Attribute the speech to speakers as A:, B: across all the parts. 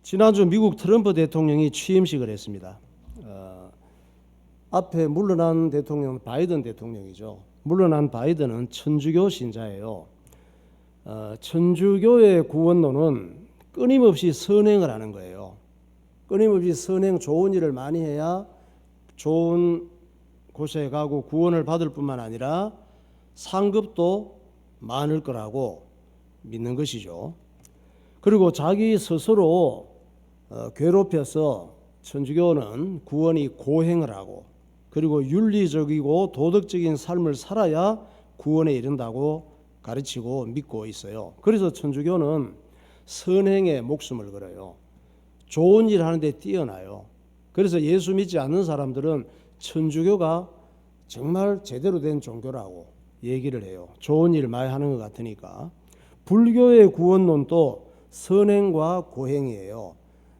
A: 지난주 미국 트럼프 대통령이 취임식을 했습니다. 앞에 물러난 대통령은 바이든 대통령이죠. 물러난 바이든은 천주교 신자예요. 천주교의 구원론은 끊임없이 선행을 하는 거예요. 끊임없이 선행, 좋은 일을 많이 해야 좋은 곳에 가고 구원을 받을 뿐만 아니라 상급도 많을 거라고 믿는 것이죠. 그리고 자기 스스로 괴롭혀서 천주교는 구원이 고행을 하고 그리고 윤리적이고 도덕적인 삶을 살아야 구원에 이른다고 가르치고 믿고 있어요. 그래서 천주교는 선행에 목숨을 걸어요. 좋은 일 하는데 뛰어나요. 그래서 예수 믿지 않는 사람들은 천주교가 정말 제대로 된 종교라고 얘기를 해요. 좋은 일 많이 하는 것 같으니까. 불교의 구원론도 선행과 고행이에요.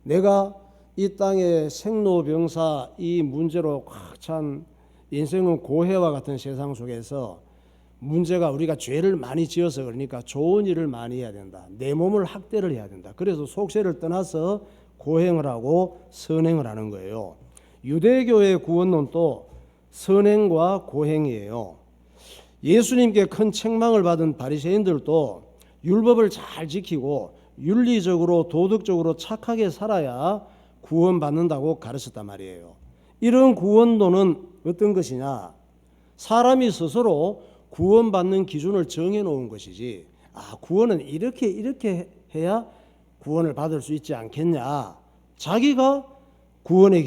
A: 내가 이 땅에 생로병사 이 문제로 꽉 찬 인생은 고해와 같은 세상 속에서 문제가 우리가 죄를 많이 지어서 그러니까 좋은 일을 많이 해야 된다. 내 몸을 학대를 해야 된다. 그래서 속세를 떠나서 고행을 하고 선행을 하는 거예요. 유대교의 구원론도 선행과 고행이에요. 예수님께 큰 책망을 받은 바리새인들도 율법을 잘 지키고 윤리적으로 도덕적으로 착하게 살아야 구원받는다고 가르쳤단 말이에요. 이런 구원론은 어떤 것이냐? 사람이 스스로 구원받는 기준을 정해놓은 것이지 구원은 이렇게 해야 구원을 받을 수 있지 않겠냐? 자기가 구원의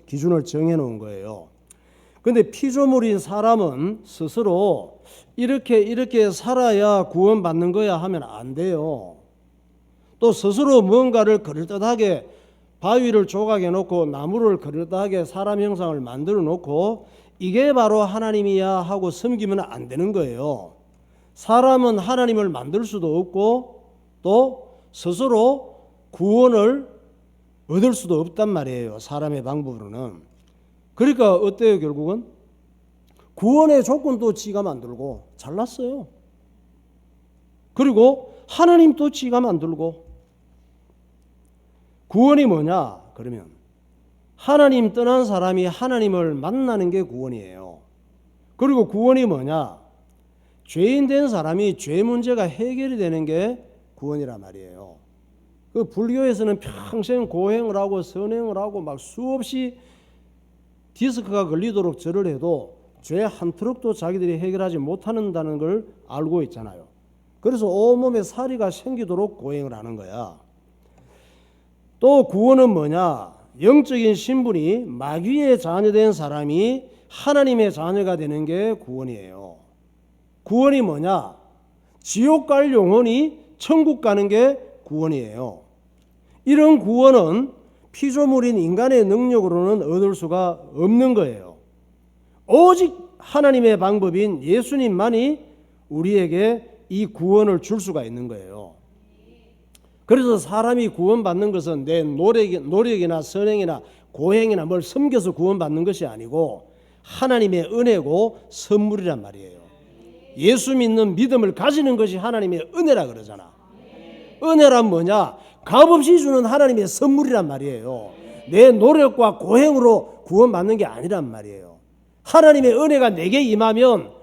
A: 기준을 정해놓은 거예요. 그런데 피조물인 사람은 스스로 이렇게 살아야 구원받는 거야 하면 안 돼요. 또 스스로 뭔가를 그럴듯하게 바위를 조각해 놓고 나무를 그럴듯하게 사람 형상을 만들어 놓고 이게 바로 하나님이야 하고 섬기면 안 되는 거예요. 사람은 하나님을 만들 수도 없고 또 스스로 구원을 얻을 수도 없단 말이에요. 사람의 방법으로는. 그러니까 어때요? 결국은 구원의 조건도 지가 만들고 잘났어요. 그리고 하나님도 지가 만들고. 구원이 뭐냐? 그러면 하나님 떠난 사람이 하나님을 만나는 게 구원이에요. 그리고 구원이 뭐냐? 죄인 된 사람이 죄 문제가 해결이 되는 게 구원이란 말이에요. 그 불교에서는 평생 고행을 하고 선행을 하고 막 수없이 디스크가 걸리도록 절을 해도 죄 한 트럭도 자기들이 해결하지 못한다는 걸 알고 있잖아요. 그래서 온몸에 살이가 생기도록 고행을 하는 거야. 또 구원은 뭐냐? 영적인 신분이 마귀의 자녀된 사람이 하나님의 자녀가 되는 게 구원이에요. 구원이 뭐냐? 지옥 갈 영혼이 천국 가는 게 구원이에요. 이런 구원은 피조물인 인간의 능력으로는 얻을 수가 없는 거예요. 오직 하나님의 방법인 예수님만이 우리에게 이 구원을 줄 수가 있는 거예요. 그래서 사람이 구원받는 것은 내 노력이나 선행이나 고행이나 뭘 섬겨서 구원받는 것이 아니고 하나님의 은혜고 선물이란 말이에요. 예수 믿는 믿음을 가지는 것이 하나님의 은혜라 그러잖아. 은혜란 뭐냐? 값없이 주는 하나님의 선물이란 말이에요. 내 노력과 고행으로 구원받는 게 아니란 말이에요. 하나님의 은혜가 내게 임하면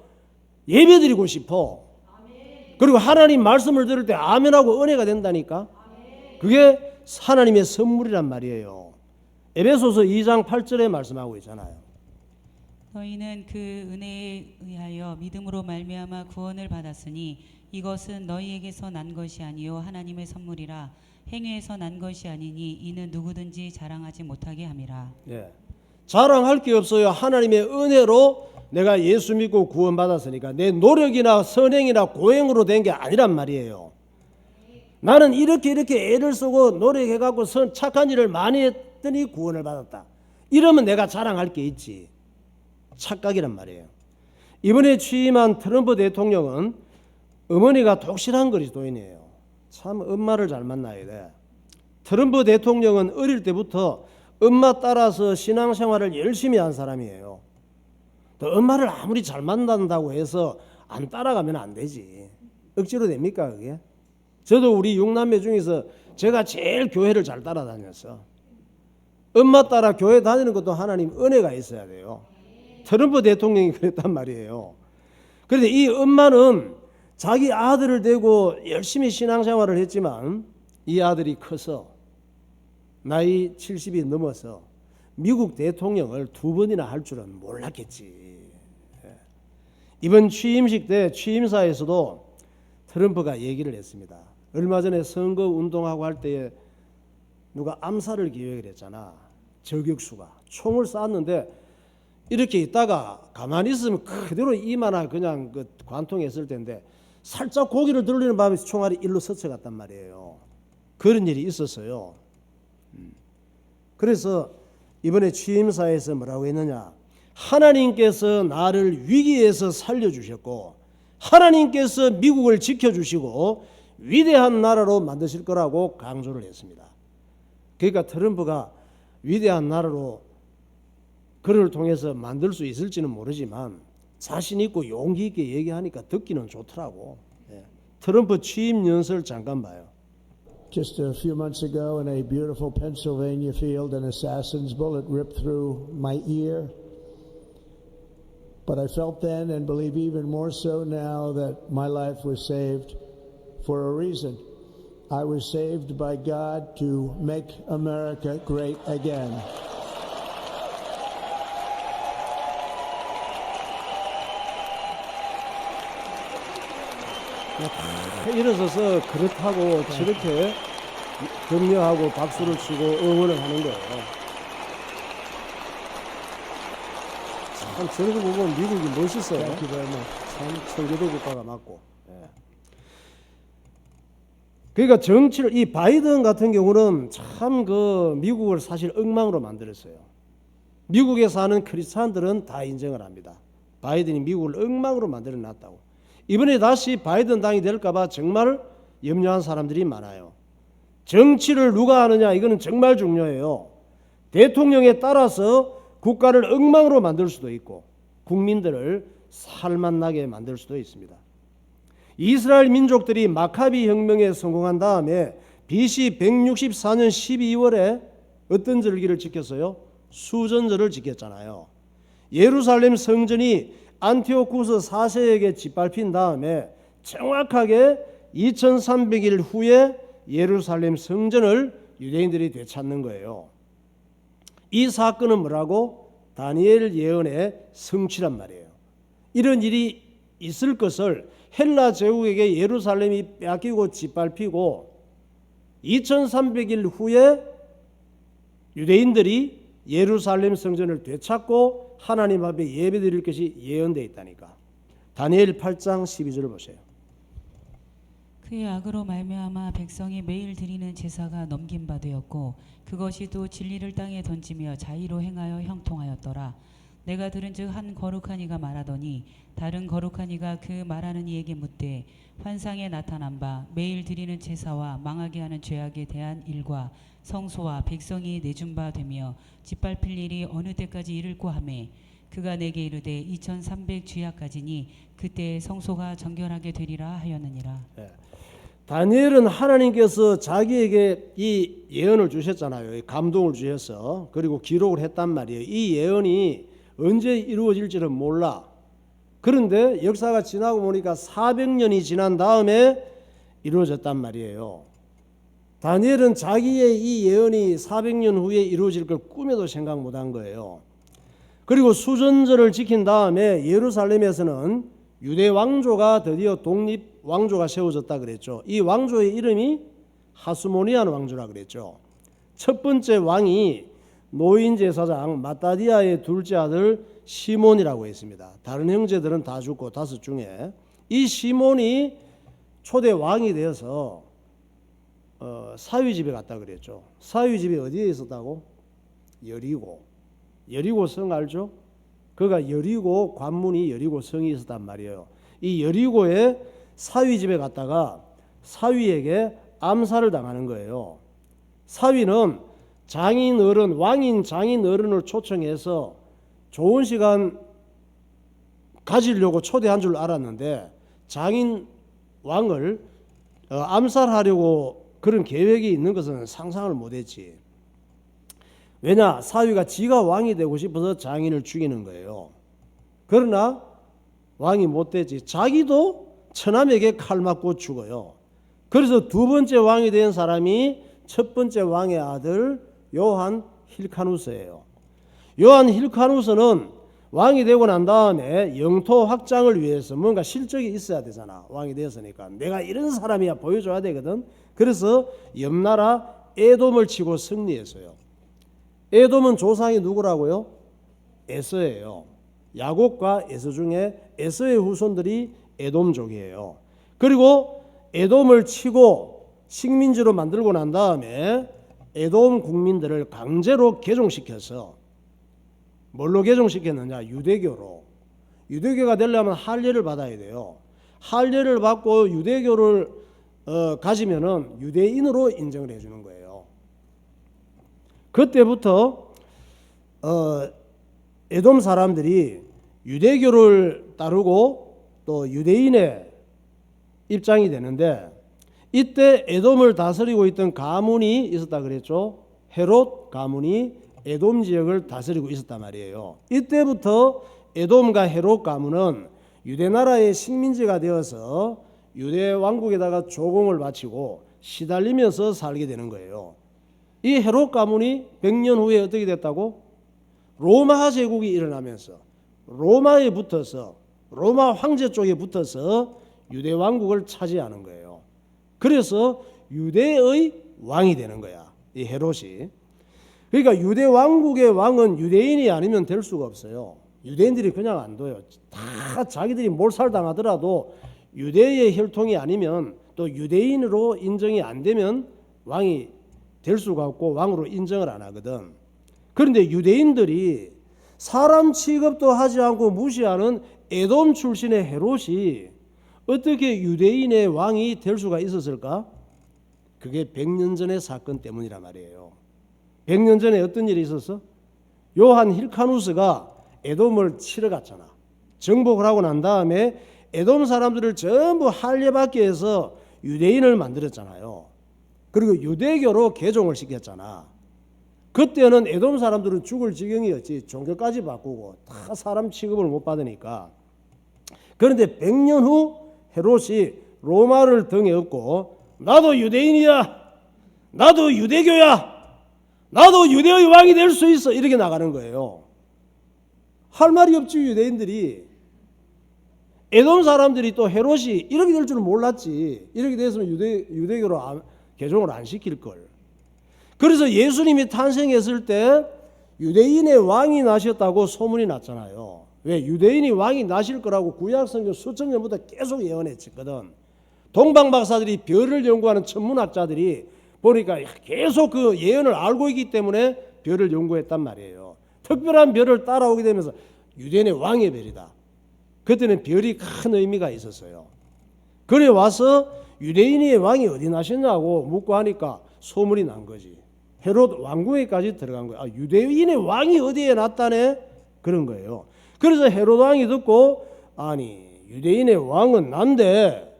A: 예배드리고 싶어. 그리고 하나님 말씀을 들을 때 아멘하고 은혜가 된다니까. 그게 하나님의 선물이란 말이에요. 에베소서 2장 8절에 말씀하고 있잖아요.
B: 너희는 그 은혜에 의하여 믿음으로 말미암아 구원을 받았으니 이것은 너희에게서 난 것이 아니요 하나님의 선물이라. 행위에서 난 것이 아니니 이는 누구든지 자랑하지 못하게 함이라.
A: 예. 자랑할 게 없어요. 하나님의 은혜로 내가 예수 믿고 구원받았으니까 내 노력이나 선행이나 고행으로 된 게 아니란 말이에요. 나는 이렇게 애를 쓰고 노력해갖고 착한 일을 많이 했더니 구원을 받았다. 이러면 내가 자랑할 게 있지. 착각이란 말이에요. 이번에 취임한 트럼프 대통령은 어머니가 독실한 그리스도인이에요. 참 엄마를 잘 만나야 돼. 트럼프 대통령은 어릴 때부터 엄마 따라서 신앙생활을 열심히 한 사람이에요. 또 엄마를 아무리 잘 만난다고 해서 안 따라가면 안 되지. 억지로 됩니까 그게? 저도 우리 6남매 중에서 제가 제일 교회를 잘 따라다녔어. 엄마 따라 교회 다니는 것도 하나님 은혜가 있어야 돼요. 트럼프 대통령이 그랬단 말이에요. 그런데 이 엄마는 자기 아들을 대고 열심히 신앙생활을 했지만 이 아들이 커서 나이 70이 넘어서 미국 대통령을 2번이나 할 줄은 몰랐겠지. 이번 취임식 때 취임사에서도 트럼프가 얘기를 했습니다. 얼마 전에 선거 운동하고 할 때에 누가 암살을 기획을 했잖아. 저격수가 총을 쐈는데 이렇게 있다가 가만히 있으면 그대로 이마나 그냥 그 관통했을 텐데 살짝 고개를 들리는 바람에 총알이 일로 스쳐갔단 말이에요. 그런 일이 있었어요. 그래서 이번에 취임사에서 뭐라고 했느냐, 하나님께서 나를 위기에서 살려주셨고 하나님께서 미국을 지켜주시고 위대한 나라로 만드실 거라고 강조를 했습니다. 그러니까 트럼프가 위대한 나라로 그를 통해서 만들 수 있을지는 모르지만 자신 있고 용기 있게 얘기하니까 듣기는 좋더라고. 트럼프 취임 연설 잠깐 봐요.
C: Just a few months ago in a beautiful Pennsylvania field, an assassin's bullet ripped through my ear. But I felt then and believe even more so now that my life was saved for a reason. I was saved by God to make America great again.
A: 일어서서 그렇다고 저렇게 격려하고 박수를 치고 응원을 하는 거예요. 참 저런 거 보면 미국이 멋있어요. 참 청교도 국가가 맞고. 그러니까 정치를, 이 바이든 같은 경우는 참 그 미국을 사실 엉망으로 만들었어요. 미국에 사는 크리스찬들은 다 인정을 합니다. 바이든이 미국을 엉망으로 만들어 놨다고. 이번에 다시 바이든 당이 될까봐 정말 염려한 사람들이 많아요. 정치를 누가 하느냐, 이거는 정말 중요해요. 대통령에 따라서 국가를 엉망으로 만들 수도 있고 국민들을 살맛나게 만들 수도 있습니다. 이스라엘 민족들이 마카비 혁명에 성공한 다음에 BC 164년 12월에 어떤 절기를 지켰어요? 수전절을 지켰잖아요. 예루살렘 성전이 안티오쿠스 4세에게 짓밟힌 다음에 정확하게 2300일 후에 예루살렘 성전을 유대인들이 되찾는 거예요. 이 사건은 뭐라고? 다니엘 예언의 성취란 말이에요. 이런 일이 있을 것을 헬라 제국에게 예루살렘이 뺏기고 짓밟히고 2300일 후에 유대인들이 예루살렘 성전을 되찾고 하나님 앞에 예배드릴 것이 예언되어 있다니까. 다니엘 8장 12절을 보세요.
B: 그의 악으로 말미암아 백성이 매일 드리는 제사가 넘긴 바 되었고 그것이 또 진리를 땅에 던지며 자의로 행하여 형통하였더라. 내가 들은즉 한 거룩한 이가 말하더니 다른 거룩한 이가 그 말하는 이에게 묻되 환상에 나타난 바 매일 드리는 제사와 망하게 하는 죄악에 대한 일과 성소와 백성이 내준 바 되며 짓밟힐 일이 어느 때까지 이를꼬 하매 그가 내게 이르되 2300 주야까지니 그때 성소가 정결하게 되리라 하였느니라.
A: 다니엘은 하나님께서 자기에게 이 예언을 주셨잖아요. 감동을 주셔서 그리고 기록을 했단 말이에요. 이 예언이 언제 이루어질지는 몰라. 그런데 역사가 지나고 보니까 400년이 지난 다음에 이루어졌단 말이에요. 다니엘은 자기의 이 예언이 400년 후에 이루어질 걸 꿈에도 생각 못한 거예요. 그리고 수전절을 지킨 다음에 예루살렘에서는 유대 왕조가 드디어 독립 왕조가 세워졌다 그랬죠. 이 왕조의 이름이 하스모니안 왕조라 그랬죠. 첫 번째 왕이 노인 제사장 마따디아의 둘째 아들 시몬이라고 했습니다. 다른 형제들은 다 죽고 5 중에 이 시몬이 초대 왕이 되어서 사위 집에 갔다 그랬죠. 사위 집이 어디에 있었다고? 여리고 성 알죠? 그가 여리고 관문이 여리고 성이 있었단 말이에요. 이 여리고에 사위 집에 갔다가 사위에게 암살을 당하는 거예요. 사위는 장인 어른, 왕인 장인 어른을 초청해서 좋은 시간 가지려고 초대한 줄 알았는데 장인 왕을 암살하려고 그런 계획이 있는 것은 상상을 못했지. 왜냐? 사위가 지가 왕이 되고 싶어서 장인을 죽이는 거예요. 그러나 왕이 못 되지. 자기도 처남에게 칼 맞고 죽어요. 그래서 두 번째 왕이 된 사람이 첫 번째 왕의 아들 요한 힐카누스예요. 요한 힐카누스는 왕이 되고 난 다음에 영토 확장을 위해서 뭔가 실적이 있어야 되잖아. 왕이 되었으니까 내가 이런 사람이야 보여줘야 되거든. 그래서 옆나라 에돔을 치고 승리했어요. 에돔은 조상이 누구라고요? 에서예요. 야곱과 에서 중에 에서의 후손들이 에돔족이에요. 그리고 에돔을 치고 식민지로 만들고 난 다음에 에돔 국민들을 강제로 개종시켜서 뭘로 개종시켰느냐? 유대교로. 유대교가 되려면 할례를 받아야 돼요. 할례를 받고 유대교를 가지면은 유대인으로 인정을 해주는 거예요. 그때부터 에돔 사람들이 유대교를 따르고 또 유대인의 입장이 되는데, 이때 에돔을 다스리고 있던 가문이 있었다 그랬죠. 헤롯 가문이 에돔 지역을 다스리고 있었단 말이에요. 이때부터 에돔과 헤롯 가문은 유대 나라의 식민지가 되어서 유대 왕국에다가 조공을 바치고 시달리면서 살게 되는 거예요. 이 헤롯 가문이 100년 후에 어떻게 됐다고? 로마 제국이 일어나면서 로마에 붙어서, 로마 황제 쪽에 붙어서 유대 왕국을 차지하는 거예요. 그래서 유대의 왕이 되는 거야, 이 헤롯이. 그러니까 유대 왕국의 왕은 유대인이 아니면 될 수가 없어요. 유대인들이 그냥 안 둬요. 다 자기들이 몰살당하더라도 유대의 혈통이 아니면, 또 유대인으로 인정이 안 되면 왕이 될 수가 없고 왕으로 인정을 안 하거든. 그런데 유대인들이 사람 취급도 하지 않고 무시하는 에돔 출신의 헤롯이 어떻게 유대인의 왕이 될 수가 있었을까? 그게 100년 전의 사건 때문이란 말이에요. 100년 전에 어떤 일이 있었어? 요한 힐카누스가 에돔을 치러 갔잖아. 정복을 하고 난 다음에 에돔 사람들을 전부 할례받게 해서 유대인을 만들었잖아요. 그리고 유대교로 개종을 시켰잖아. 그때는 에돔 사람들은 죽을 지경이었지. 종교까지 바꾸고 다 사람 취급을 못 받으니까. 그런데 100년 후 헤롯이 로마를 등에 업고 나도 유대인이야, 나도 유대교야, 나도 유대의 왕이 될 수 있어, 이렇게 나가는 거예요. 할 말이 없지. 유대인들이, 에돔 사람들이 또 헤롯이 이렇게 될 줄은 몰랐지. 이렇게 됐으면 유대교로 개종을 안 시킬걸. 그래서 예수님이 탄생했을 때 유대인의 왕이 나셨다고 소문이 났잖아요. 왜? 유대인이 왕이 나실 거라고 구약성경 수천 년부터 계속 예언했거든. 동방 박사들이 별을 연구하는 천문학자들이 보니까 계속 그 예언을 알고 있기 때문에 별을 연구했단 말이에요. 특별한 별을 따라오게 되면서 유대인의 왕의 별이다. 그때는 별이 큰 의미가 있었어요. 그래 와서 유대인의 왕이 어디 나셨냐고 묻고 하니까 소문이 난 거지. 헤롯 왕궁에까지 들어간 거야. 아, 유대인의 왕이 어디에 났다네? 그런 거예요. 그래서 헤롯 왕이 듣고, 아니 유대인의 왕은 난데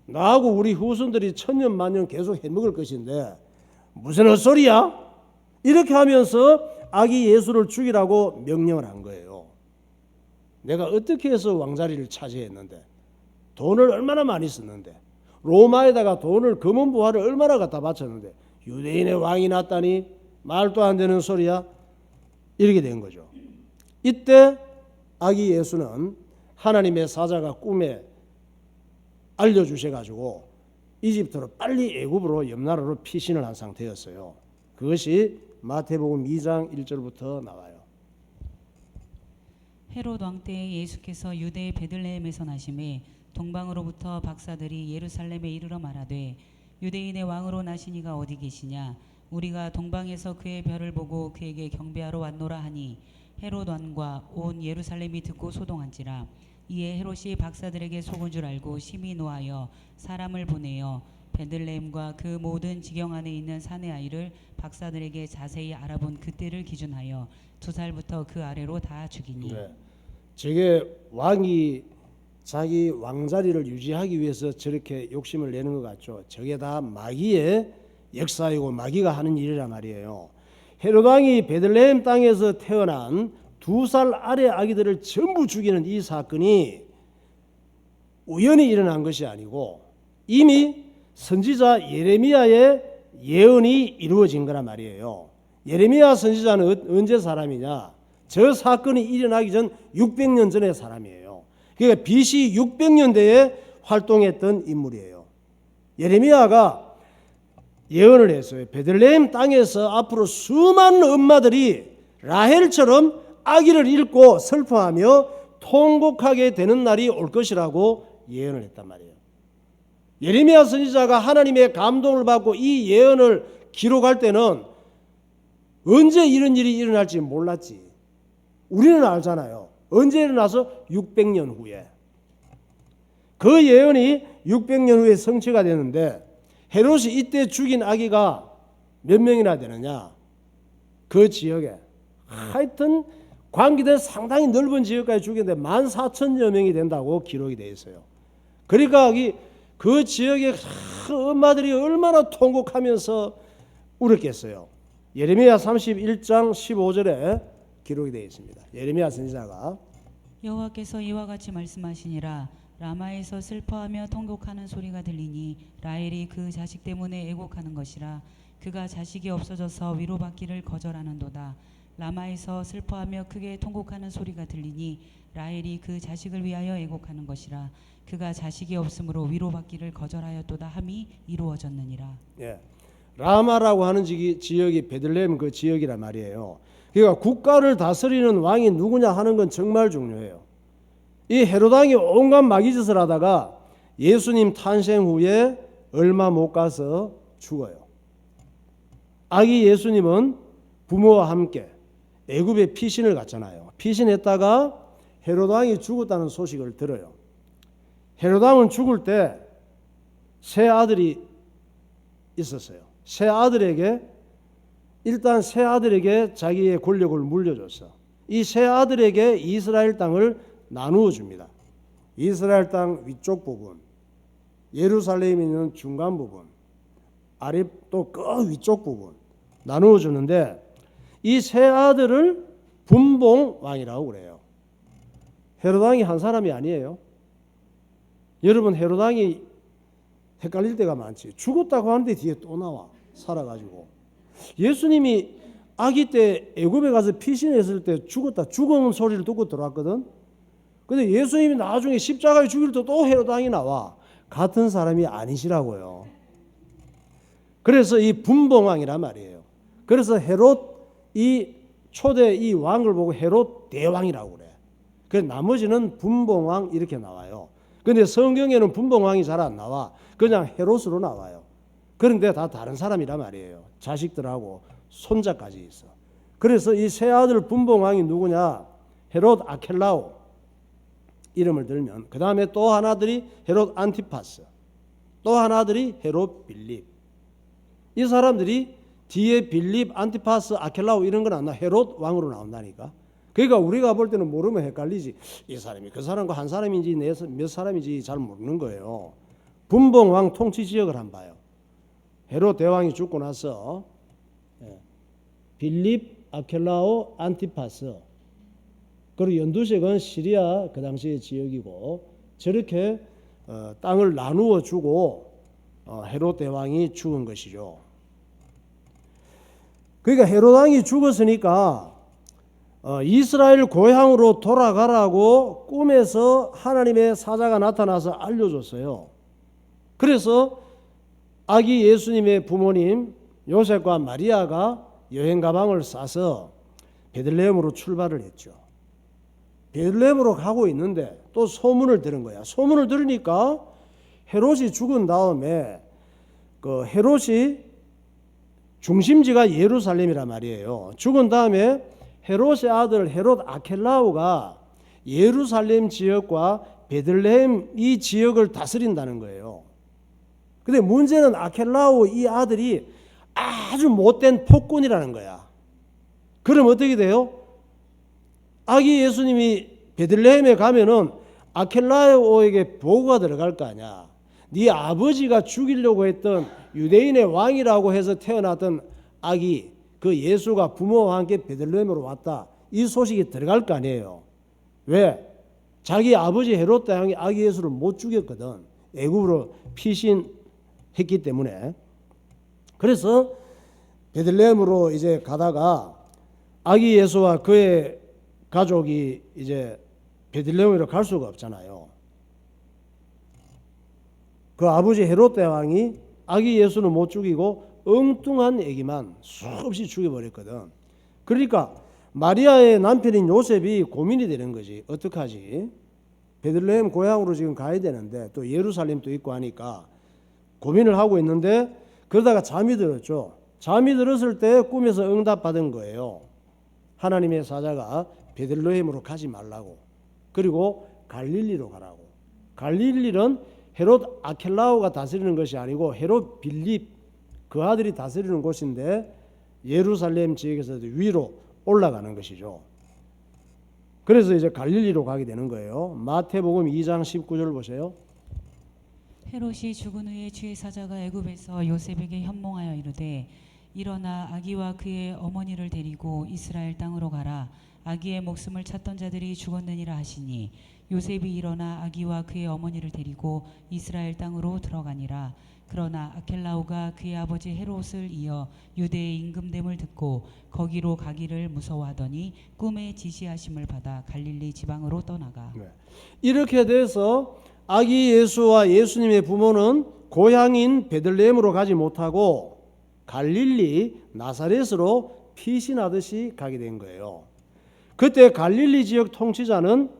A: 나하고 우리 후손들이 천년 만년 계속 해먹을 것인데 무슨 헛소리야? 이렇게 하면서 아기 예수를 죽이라고 명령을 한 거예요. 내가 어떻게 해서 왕자리를 차지했는데, 돈을 얼마나 많이 썼는데, 로마에다가 돈을, 금은 부화를 얼마나 갖다 바쳤는데 유대인의 왕이 났다니 말도 안 되는 소리야. 이렇게 된 거죠. 이때 아기 예수는 하나님의 사자가 꿈에 알려주셔가지고 이집트로 빨리 애굽으로 옆나라로 피신을 한 상태였어요. 그것이 마태복음 2장 1절부터 나와요.
B: 헤롯 왕 때에 예수께서 유대의 베들레헴에서 나심에 동방으로부터 박사들이 예루살렘에 이르러 말하되 유대인의 왕으로 나신 이가 어디 계시냐? 우리가 동방에서 그의 별을 보고 그에게 경배하러 왔노라 하니 헤롯 왕과 온 예루살렘이 듣고 소동한지라. 이에 헤롯이 박사들에게 속은 줄 알고 심히 노하여 사람을 보내어 베들레헴과 그 모든 지경 안에 있는 사내 아이를 박사들에게 자세히 알아본 그때를 기준하여 2살부터 그 아래로 다 죽이니.
A: 네. 저게 왕이 자기 왕자리를 유지하기 위해서 저렇게 욕심을 내는 것 같죠. 저게 다 마귀의 역사이고 마귀가 하는 일이란 말이에요. 헤롯 왕이 베들레헴 땅에서 태어난 2살 아래 아기들을 전부 죽이는 이 사건이 우연히 일어난 것이 아니고 이미 선지자 예레미야의 예언이 이루어진 거란 말이에요. 예레미야 선지자는 언제 사람이냐? 저 사건이 일어나기 전 600년 전의 사람이에요. 그러니까 BC 600년대에 활동했던 인물이에요. 예레미야가 예언을 했어요. 베들레헴 땅에서 앞으로 수많은 엄마들이 라헬처럼 아기를 잃고 슬퍼하며 통곡하게 되는 날이 올 것이라고 예언을 했단 말이에요. 예레미야 선지자가 하나님의 감동을 받고 이 예언을 기록할 때는 언제 이런 일이 일어날지 몰랐지. 우리는 알잖아요. 언제 일어나서 600년 후에. 그 예언이 600년 후에 성취가 되는데 헤롯이 이때 죽인 아기가 몇 명이나 되느냐? 그 지역에 하여튼 관계된 상당히 넓은 지역까지 죽였는데 14,000여 명이 된다고 기록이 되어 있어요. 그러니까 그 지역의 엄마들이 얼마나 통곡하면서 울었겠어요. 예레미야 31장 15절에 기록이 되어 있습니다. 예레미야 선지자가
B: 여호와께서 이와 같이 말씀하시니라. 라마에서 슬퍼하며 통곡하는 소리가 들리니 라헬이 그 자식 때문에 애곡하는 것이라. 그가 자식이 없어져서 위로받기를 거절하는도다. 라마에서 슬퍼하며 크게 통곡하는 소리가 들리니 라헬이 그 자식을 위하여 애곡하는 것이라. 그가 자식이 없으므로 위로받기를 거절하였도다 함이 이루어졌느니라.
A: 예, 라마라고 하는 지역이 베들레헴 그 지역이란 말이에요. 그러니까 국가를 다스리는 왕이 누구냐 하는 건 정말 중요해요. 이 헤롯 왕이 온갖 마귀짓을 하다가 예수님 탄생 후에 얼마 못 가서 죽어요. 아기 예수님은 부모와 함께 애굽에 피신을 갔잖아요. 피신했다가 헤롯 왕이 죽었다는 소식을 들어요. 헤롯 왕은 죽을 때 세 아들이 있었어요. 세 아들에게 자기의 권력을 물려줬어. 이 세 아들에게 이스라엘 땅을 나누어 줍니다. 이스라엘 땅 위쪽 부분, 예루살렘에 있는 중간 부분, 아래 또 그 위쪽 부분 나누어 주는데 이 세 아들을 분봉 왕이라고 그래요. 헤롯 왕이 한 사람이 아니에요. 여러분 헤롯 왕이 헷갈릴 때가 많지. 죽었다고 하는데 뒤에 또 나와 살아가지고. 예수님이 아기 때 애굽에 가서 피신했을 때 죽은 소리를 듣고 들어왔거든. 근데 예수님이 나중에 십자가에 죽일 때 또 헤롯 왕이 나와. 같은 사람이 아니시라고요. 그래서 이 분봉왕이란 말이에요. 그래서 헤롯 이 초대 이 왕을 보고 헤롯 대왕이라고 그래. 그래서 나머지는 분봉왕 이렇게 나와요. 근데 성경에는 분봉왕이 잘 안 나와. 그냥 헤롯으로 나와요. 그런데 다 다른 사람이란 말이에요. 자식들하고 손자까지 있어. 그래서 이 세 아들 분봉왕이 누구냐? 헤롯 아켈라오 이름을 들면 그 다음에 또 하나들이 헤롯 안티파스, 또 하나들이 헤롯 빌립. 이 사람들이 뒤에 빌립, 안티파스, 아켈라오 이런 건 안 나. 헤롯 왕으로 나온다니까. 그러니까 우리가 볼 때는 모르면 헷갈리지. 이 사람이 그 사람과 한 사람인지 몇 사람인지 잘 모르는 거예요. 분봉왕 통치 지역을 한번 봐요. 헤롯 대왕이 죽고 나서 빌립, 아켈라오, 안티파스 그리고 연두색은 시리아 그 당시의 지역이고 저렇게 땅을 나누어 주고 헤롯 대왕이 죽은 것이죠. 그러니까 헤롯 왕이 죽었으니까 이스라엘 고향으로 돌아가라고 꿈에서 하나님의 사자가 나타나서 알려줬어요. 그래서 아기 예수님의 부모님 요셉과 마리아가 여행 가방을 싸서 베들레헴으로 출발을 했죠. 베들레헴으로 가고 있는데 또 소문을 들은 거야. 소문을 들으니까 헤롯이 죽은 다음에 그 헤롯이 중심지가 예루살렘이란 말이에요. 죽은 다음에 헤롯의 아들 헤롯 아켈라오가 예루살렘 지역과 베들레헴 이 지역을 다스린다는 거예요. 근데 문제는 아켈라오 이 아들이 아주 못된 폭군이라는 거야. 그럼 어떻게 돼요? 아기 예수님이 베들레헴에 가면은 아켈라오에게 보고가 들어갈 거 아니야. 네 아버지가 죽이려고 했던 유대인의 왕이라고 해서 태어났던 아기 그 예수가 부모와 함께 베들레헴으로 왔다. 이 소식이 들어갈 거 아니에요. 왜? 자기 아버지 헤롯 대왕이 아기 예수를 못 죽였거든. 애굽으로 피신했기 때문에. 그래서 베들레헴으로 이제 가다가 아기 예수와 그의 가족이 이제 베들레헴으로 갈 수가 없잖아요. 그 아버지 헤롯 대왕이 아기 예수는 못 죽이고 엉뚱한 애기만 수없이 죽여버렸거든. 그러니까 마리아의 남편인 요셉이 고민이 되는 거지. 어떡하지? 베들레헴 고향으로 지금 가야 되는데 또 예루살렘도 있고 하니까 고민을 하고 있는데 그러다가 잠이 들었죠. 잠이 들었을 때 꿈에서 응답받은 거예요. 하나님의 사자가 베들레헴으로 가지 말라고. 그리고 갈릴리로 가라고. 갈릴리는 헤롯 아켈라오가 다스리는 것이 아니고 헤롯 빌립 그 아들이 다스리는 곳인데 예루살렘 지역에서 위로 올라가는 것이죠. 그래서 이제 갈릴리로 가게 되는 거예요. 마태복음 2장 19절 보세요.
B: 헤롯이 죽은 후에 주의 사자가 애굽에서 요셉에게 현몽하여 이르되 일어나 아기와 그의 어머니를 데리고 이스라엘 땅으로 가라. 아기의 목숨을 찾던 자들이 죽었느니라 하시니 요셉이 일어나 아기와 그의 어머니를 데리고 이스라엘 땅으로 들어가니라. 그러나 아켈라오가 그의 아버지 헤롯을 이어 유대의 임금됨을 듣고 거기로 가기를 무서워하더니 꿈에 지시하심을 받아 갈릴리 지방으로 떠나가.
A: 이렇게 돼서 아기 예수와 예수님의 부모는 고향인 베들레헴으로 가지 못하고 갈릴리 나사렛으로 피신하듯이 가게 된 거예요. 그때 갈릴리 지역 통치자는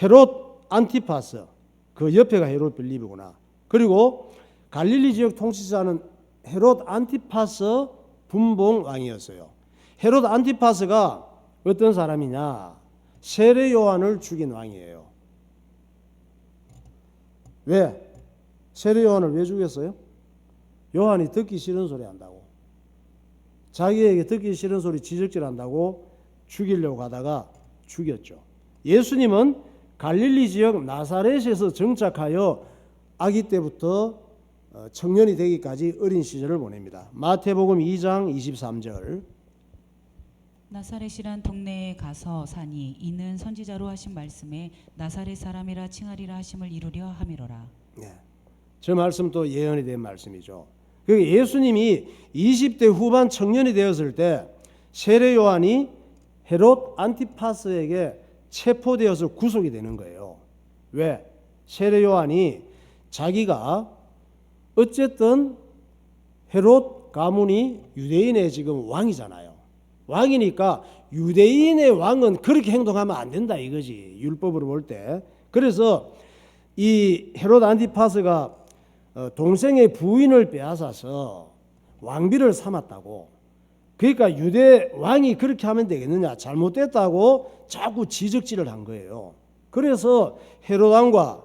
A: 헤롯 안티파스, 그 옆에가 헤롯 빌립이구나. 그리고 갈릴리 지역 통치자는 헤롯 안티파스 분봉 왕이었어요. 헤롯 안티파스가 어떤 사람이냐? 세례 요한을 죽인 왕이에요. 왜? 세례 요한을 왜 죽였어요? 요한이 듣기 싫은 소리 한다고. 자기에게 듣기 싫은 소리 지적질한다고 죽이려고 하다가 죽였죠. 예수님은 갈릴리 지역 나사렛에서 정착하여 아기 때부터 청년이 되기까지 어린 시절을 보냅니다. 마태복음 2장 23절.
B: 나사렛이란 동네에 가서 사니 이는 선지자로 하신 말씀에 나사렛 사람이라 칭하리라 하심을 이루려 함이로라.
A: 네. 저 말씀도 예언이 된 말씀이죠. 예수님이 20대 후반 청년이 되었을 때 세례 요한이 헤롯 안티파스에게 체포되어서 구속이 되는 거예요. 왜? 세례 요한이 자기가 어쨌든 헤롯 가문이 유대인의 지금 왕이잖아요. 왕이니까 유대인의 왕은 그렇게 행동하면 안 된다 이거지. 율법으로 볼 때. 그래서 이 헤롯 안티파스가 동생의 부인을 빼앗아서 왕비를 삼았다고. 그러니까 유대 왕이 그렇게 하면 되겠느냐, 잘못됐다고 자꾸 지적질을 한 거예요. 그래서 헤롯 왕과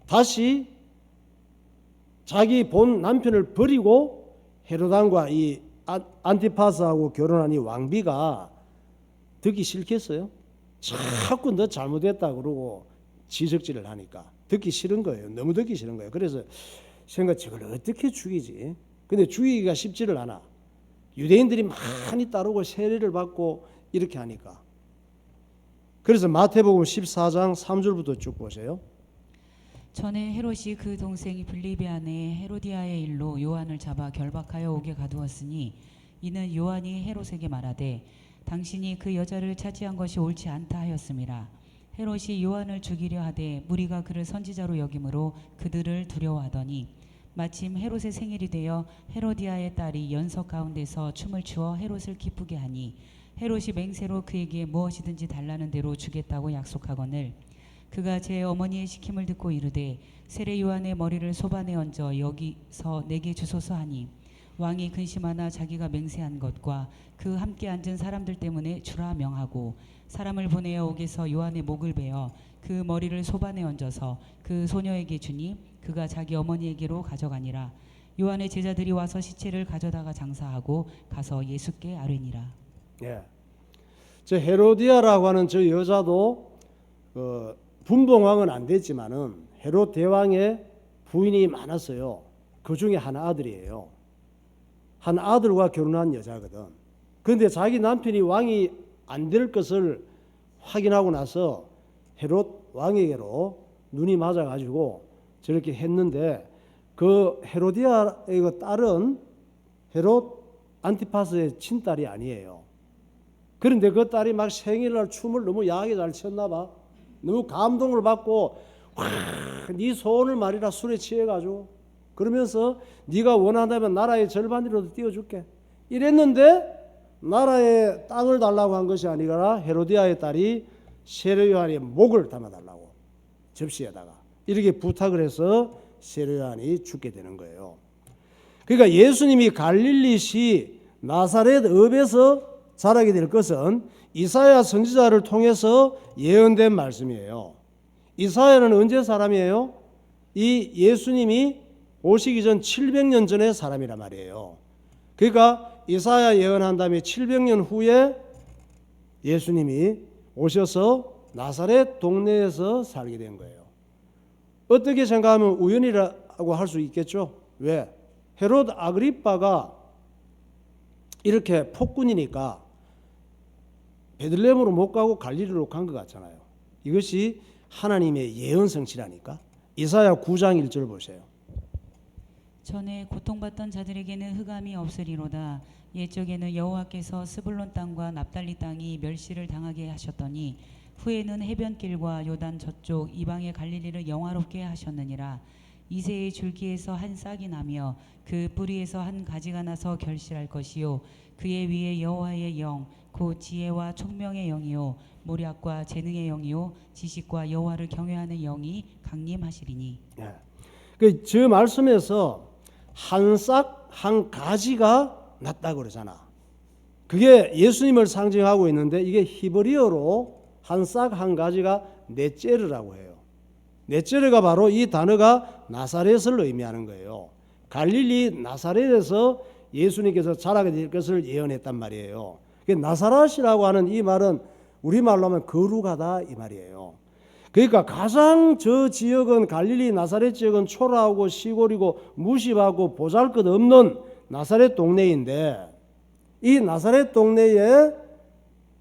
A: 다시 자기 본 남편을 버리고 헤롯 왕과 이 안티파스하고 결혼한 이 왕비가 듣기 싫겠어요? 자꾸 너 잘못했다 그러고 지적질을 하니까 듣기 싫은 거예요. 너무 듣기 싫은 거예요. 그래서 생각 저걸 어떻게 죽이지? 근데 죽이기가 쉽지를 않아. 유대인들이 많이 따르고 세례를 받고 이렇게 하니까. 그래서 마태복음 14장 3절부터 쭉 보세요.
B: 전에 헤롯이 그 동생이 빌립의 아내 헤로디아의 일로 요한을 잡아 결박하여 옥에 가두었으니 이는 요한이 헤롯에게 말하되 당신이 그 여자를 차지한 것이 옳지 않다 하였음이라. 헤롯이 요한을 죽이려 하되 무리가 그를 선지자로 여김으로 그들을 두려워하더니 마침 헤롯의 생일이 되어 헤로디아의 딸이 연석 가운데서 춤을 추어 헤롯을 기쁘게 하니 헤롯이 맹세로 그에게 무엇이든지 달라는 대로 주겠다고 약속하거늘 그가 제 어머니의 시킴을 듣고 이르되 세례 요한의 머리를 소반에 얹어 여기서 내게 주소서 하니 왕이 근심하나 자기가 맹세한 것과 그 함께 앉은 사람들 때문에 주라 명하고 사람을 보내어 옥에서 요한의 목을 베어 그 머리를 소반에 얹어서 그 소녀에게 주니 그가 자기 어머니에게로 가져가니라. 요한의 제자들이 와서 시체를 가져다가 장사하고 가서 예수께 아뢰니라.
A: 예. 저 헤로디아라고 하는 저 여자도 분봉왕은 안 됐지만은 헤롯 대왕의 부인이 많았어요. 그 중에 한 아들이에요. 한 아들과 결혼한 여자거든. 그런데 자기 남편이 왕이 안 될 것을 확인하고 나서 헤롯 왕에게로 눈이 맞아가지고 저렇게 했는데, 그 헤로디아의 딸은 헤롯 안티파스의 친딸이 아니에요. 그런데 그 딸이 막 생일날 춤을 너무 야하게 잘 췄나 봐. 너무 감동을 받고 네 소원을 말이라 술에 취해가지고 그러면서 네가 원한다면 나라의 절반이라도 띄워줄게 이랬는데, 나라의 땅을 달라고 한 것이 아니라 헤로디아의 딸이 세례요한의 목을 담아달라고 접시에다가 이렇게 부탁을 해서 세례요한이 죽게 되는 거예요. 그러니까 예수님이 갈릴리시 나사렛 읍에서 자라게 될 것은 이사야 선지자를 통해서 예언된 말씀이에요. 이사야는 언제 사람이에요? 이 예수님이 오시기 전 700년 전의 사람이란 말이에요. 그러니까 이사야 예언한 다음에 700년 후에 예수님이 오셔서 나사렛 동네에서 살게 된 거예요. 어떻게 생각하면 우연이라고 할 수 있겠죠. 왜? 헤롯 아그리빠가 이렇게 폭군이니까 베들레헴으로 못 가고 갈릴리로 간 것 같잖아요. 이것이 하나님의 예언 성취라니까. 이사야 9장 1절 보세요.
B: 전에 고통받던 자들에게는 흑암이 없으리로다. 옛적에는 여호와께서 스불론 땅과 납달리 땅이 멸시를 당하게 하셨더니 후에는 해변길과 요단 저쪽 이방의 갈릴리를 영화롭게 하셨느니라. 이새의 줄기에서 한 싹이 나며 그 뿌리에서 한 가지가 나서 결실할 것이요 그의 위에 여호와의 영 곧 지혜와 총명의 영이요 모략과 재능의 영이요 지식과 여호와를 경외하는 영이 강림하시리니.
A: 저 말씀에서 한 싹 한 가지가 났다고 그러잖아. 그게 예수님을 상징하고 있는데 이게 히브리어로 한 싹 한 가지가 네제르라고 해요. 네제르가 바로 이 단어가 나사렛을 의미하는 거예요. 갈릴리 나사렛에서 예수님께서 자라게 될 것을 예언했단 말이에요. 나사렛이라고 하는 이 말은 우리말로 하면 거룩하다 이 말이에요. 그러니까 가장 저 지역은 갈릴리 나사렛 지역은 초라하고 시골이고 무심하고 보잘것없는 나사렛 동네인데, 이 나사렛 동네에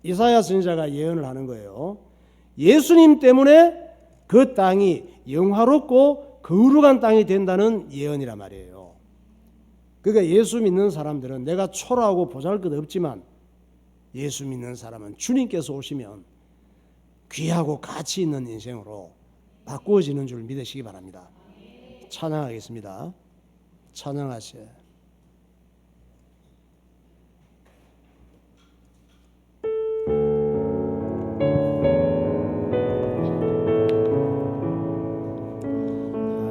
A: 이사야 선지자가 예언을 하는 거예요. 예수님 때문에 그 땅이 영화롭고 거룩한 땅이 된다는 예언이란 말이에요. 그러니까 예수 믿는 사람들은 내가 초라하고 보잘것없지만 예수 믿는 사람은 주님께서 오시면 귀하고 가치 있는 인생으로 바꾸어지는 줄 믿으시기 바랍니다. 찬양하겠습니다. 찬양하세요.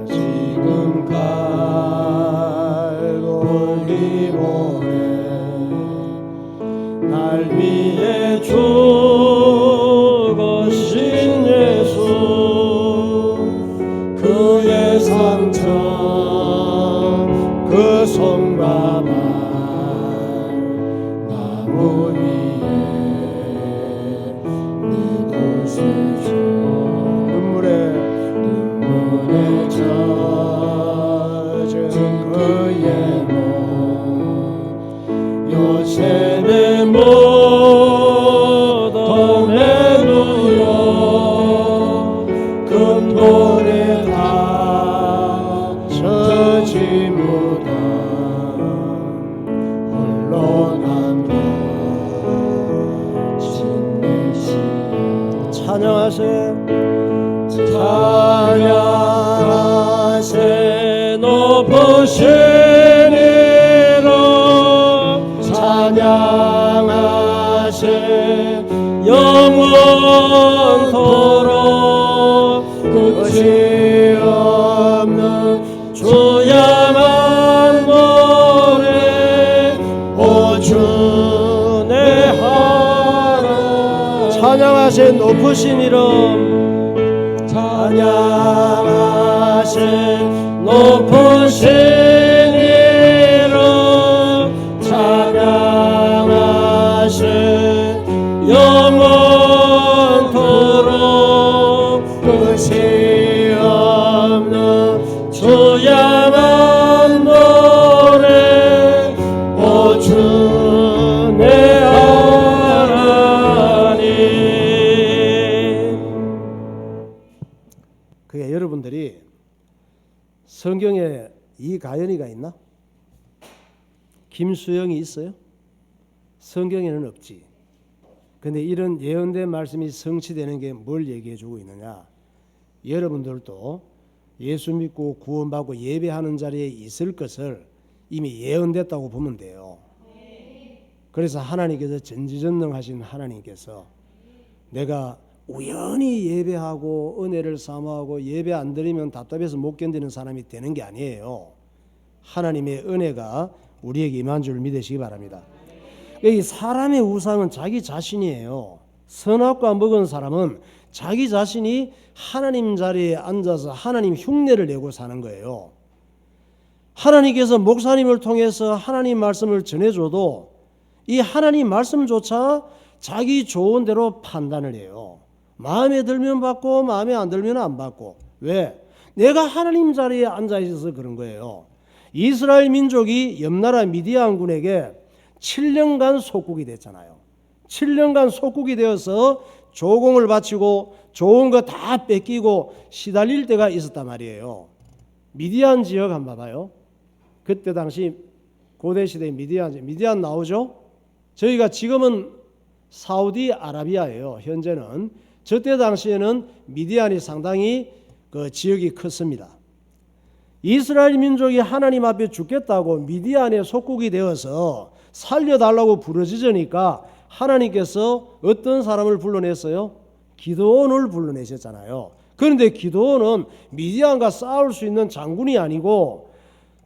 A: 지금 갈고리 모래 날 위해 죽으신 예수, 그의 상처 그 손과 발 나무 위에 내 곳에 주 눈물에 젖은 그의 몸 요셉의 무덤에 누워 금돌에 다 젖은 무덤 홀로 남겨 진내시 찬양하세 찬양하세 높으신 이름 찬양하세 영원토록 끝이 없는 주야만 노래 오주내 하나 찬양하세 높으신 이름 찬양하세 높으신 이름 찬양하세 영원토록 가연이가 있나? 김수영이 있어요? 성경에는 없지. 근데 이런 예언된 말씀이 성취되는 게 뭘 얘기해 주고 있느냐? 여러분들도 예수 믿고 구원받고 예배하는 자리에 있을 것을 이미 예언됐다고 보면 돼요. 그래서 하나님께서 전지전능하신 하나님께서 내가 우연히 예배하고 은혜를 사모하고 예배 안 드리면 답답해서 못 견디는 사람이 되는 게 아니에요. 하나님의 은혜가 우리에게 임한 줄 믿으시기 바랍니다. 이 사람의 우상은 자기 자신이에요. 선악과 먹은 사람은 자기 자신이 하나님 자리에 앉아서 하나님 흉내를 내고 사는 거예요. 하나님께서 목사님을 통해서 하나님 말씀을 전해줘도 이 하나님 말씀조차 자기 좋은 대로 판단을 해요. 마음에 들면 받고 마음에 안 들면 안 받고. 왜? 내가 하나님 자리에 앉아 있어서 그런 거예요. 이스라엘 민족이 옆나라 미디안군에게 7년간 속국이 됐잖아요. 7년간 속국이 되어서 조공을 바치고 좋은 거 다 뺏기고 시달릴 때가 있었단 말이에요. 미디안 지역 한번 봐봐요. 그때 당시 고대시대 미디안 나오죠? 저희가 지금은 사우디아라비아예요. 현재는. 저때 당시에는 미디안이 상당히 그 지역이 컸습니다. 이스라엘 민족이 하나님 앞에 죽겠다고 미디안의 속국이 되어서 살려달라고 부르짖으니까 하나님께서 어떤 사람을 불러냈어요? 기드온을 불러내셨잖아요. 그런데 기드온은 미디안과 싸울 수 있는 장군이 아니고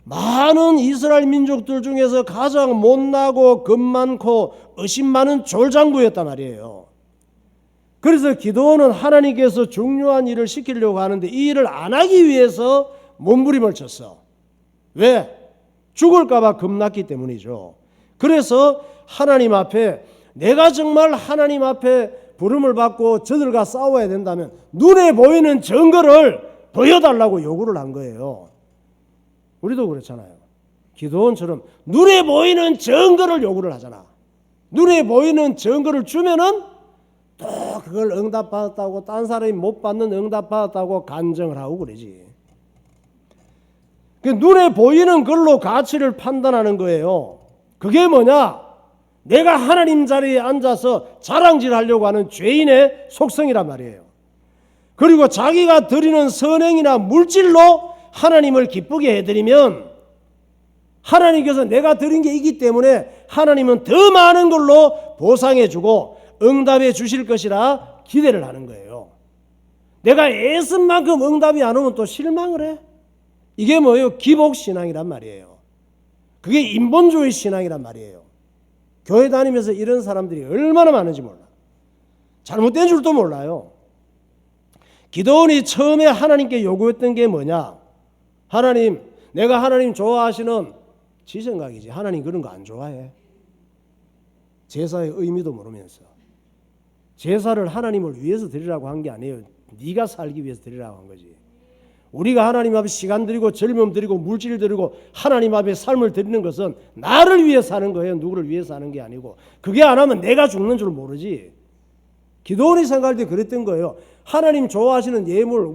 A: 많은 이스라엘 민족들 중에서 가장 못나고 겁 많고 의심 많은 졸장부였단 말이에요. 그래서 기드온은 하나님께서 중요한 일을 시키려고 하는데 이 일을 안 하기 위해서 몸부림을 쳤어. 왜? 죽을까 봐 겁났기 때문이죠. 그래서 하나님 앞에 내가 정말 하나님 앞에 부름을 받고 저들과 싸워야 된다면 눈에 보이는 증거를 보여달라고 요구를 한 거예요. 우리도 그렇잖아요. 기드온처럼 눈에 보이는 증거를 요구를 하잖아. 눈에 보이는 증거를 주면은 또 그걸 응답받았다고 딴 사람이 못 받는 응답받았다고 간증을 하고 그러지. 그 눈에 보이는 걸로 가치를 판단하는 거예요. 그게 뭐냐? 내가 하나님 자리에 앉아서 자랑질하려고 하는 죄인의 속성이란 말이에요. 그리고 자기가 드리는 선행이나 물질로 하나님을 기쁘게 해드리면 하나님께서 내가 드린 게 있기 때문에 하나님은 더 많은 걸로 보상해주고 응답해 주실 것이라 기대를 하는 거예요. 내가 애쓴 만큼 응답이 안 오면 또 실망을 해. 이게 뭐예요? 기복신앙이란 말이에요. 그게 인본주의 신앙이란 말이에요. 교회 다니면서 이런 사람들이 얼마나 많은지 몰라. 잘못된 줄도 몰라요. 기드온이 처음에 하나님께 요구했던 게 뭐냐? 하나님, 내가 하나님 좋아하시는 지 생각이지. 하나님 그런 거 안 좋아해. 제사의 의미도 모르면서. 제사를 하나님을 위해서 드리라고 한 게 아니에요. 네가 살기 위해서 드리라고 한 거지. 우리가 하나님 앞에 시간 드리고 젊음 드리고 물질 드리고 하나님 앞에 삶을 드리는 것은 나를 위해 사는 거예요. 누구를 위해 사는 게 아니고. 그게 안 하면 내가 죽는 줄 모르지. 기드온이 생각할 때 그랬던 거예요. 하나님 좋아하시는 예물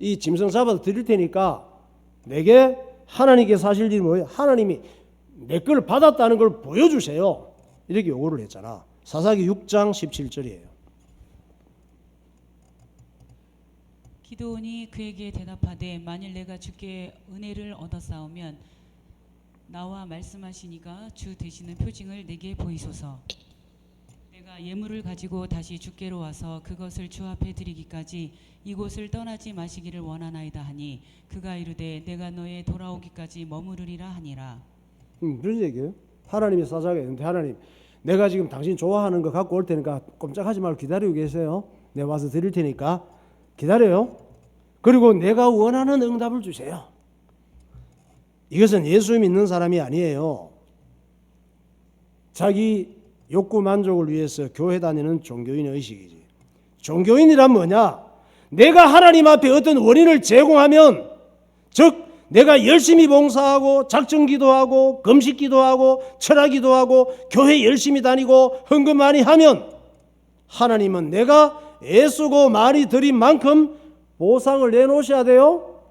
A: 이 짐승 잡아서 드릴 테니까 내게 하나님께 사실 일이 뭐예요? 하나님이 내 걸 받았다는 걸 보여주세요. 이렇게 요구를 했잖아. 사사기 6장 17절이에요.
B: 기드온이 그에게 대답하되 만일 내가 주께 은혜를 얻었사오면 나와 말씀하시니가 주 되시는 표징을 내게 보이소서. 내가 예물을 가지고 다시 주께로 와서 그것을 주 앞에 드리기까지 이곳을 떠나지 마시기를 원하나이다 하니 그가 이르되 내가 너의 돌아오기까지 머무르리라 하니라.
A: 그런 얘기예요. 하나님이 사자가 있는데 하나님 내가 지금 당신 좋아하는 거 갖고 올 테니까 꼼짝하지 말고 기다리고 계세요. 내가 와서 드릴 테니까 기다려요. 그리고 내가 원하는 응답을 주세요. 이것은 예수 믿는 사람이 아니에요. 자기 욕구 만족을 위해서 교회 다니는 종교인 의식이지. 종교인이란 뭐냐? 내가 하나님 앞에 어떤 원인을 제공하면, 즉 내가 열심히 봉사하고 작정 기도하고 금식 기도하고 철학 기도하고 교회 열심히 다니고 헌금 많이 하면 하나님은 내가 애쓰고 많이 드린 만큼 보상을 내놓으셔야 돼요.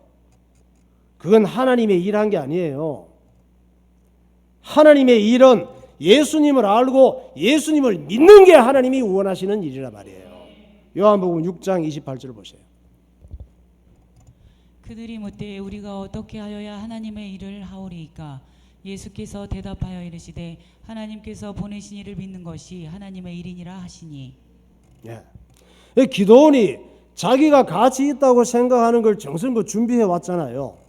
A: 그건 하나님의 일한 게 아니에요. 하나님의 일은 예수님을 알고 예수님을 믿는 게 하나님이 원하시는 일이란 말이에요. 요한복음 6장 28절 보세요.
B: 그들이 묻되 우리가 어떻게 하여야 하나님의 일을 하오리이까? 예수께서 대답하여 이르시되 하나님께서 보내신 이를 믿는 것이 하나님의 일이니라 하시니.
A: 예. 기도원이 자기가 가치 있다고 생각하는 걸 정성껏 준비해 왔잖아요.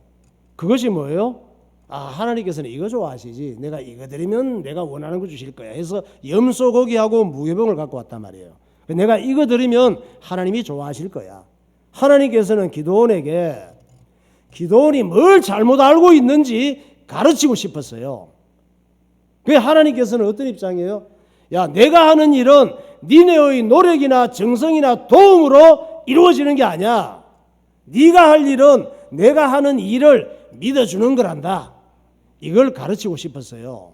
A: 그것이 뭐예요? 하나님께서는 이거 좋아하시지. 내가 이거 드리면 내가 원하는 거 주실 거야 해서 염소고기하고 무교병을 갖고 왔단 말이에요. 내가 이거 드리면 하나님이 좋아하실 거야. 하나님께서는 기도원에게 기도원이 뭘 잘못 알고 있는지 가르치고 싶었어요. 그래서 하나님께서는 어떤 입장이에요? 야, 내가 하는 일은 니네의 노력이나 정성이나 도움으로 이루어지는 게 아니야. 네가 할 일은 내가 하는 일을 믿어주는 거란다. 이걸 가르치고 싶었어요.